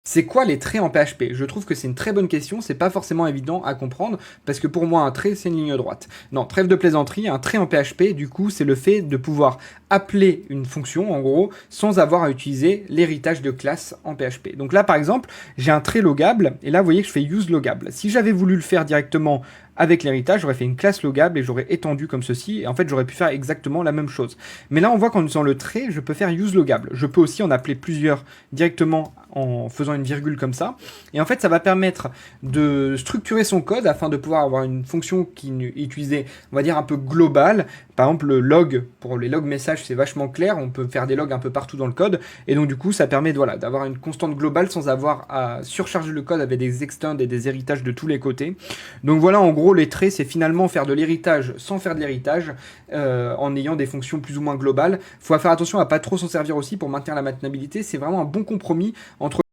C'est quoi les traits en PHP? Je trouve que c'est une très bonne question, c'est pas forcément évident à comprendre, parce que pour moi un trait c'est une ligne droite. Non, trêve de plaisanterie, un trait en PHP, du coup, c'est le fait de pouvoir appeler une fonction, en gros, sans avoir à utiliser l'héritage de classe en PHP. Donc là, par exemple, j'ai un trait logable, et là, vous voyez que je fais use logable. Si j'avais voulu le faire directement avec l'héritage, j'aurais fait une classe logable et j'aurais étendu comme ceci, et en fait, j'aurais pu faire exactement la même chose. Mais là, on voit qu'en utilisant le trait, je peux faire use logable. Je peux aussi en appeler plusieurs directement en faisant une virgule comme ça. Et en fait, ça va permettre de structurer son code afin de pouvoir avoir une fonction qui est utilisée, on va dire, un peu globale. Par exemple, le log, pour les log messages, c'est vachement clair. On peut faire des logs un peu partout dans le code. Et donc, du coup, ça permet voilà, d'avoir une constante globale sans avoir à surcharger le code avec des extends et des héritages de tous les côtés. Donc voilà, en gros, les traits, c'est finalement faire de l'héritage sans faire de l'héritage, en ayant des fonctions plus ou moins globales. Il faut faire attention à pas trop s'en servir aussi pour maintenir la maintenabilité. C'est vraiment un bon compromis entre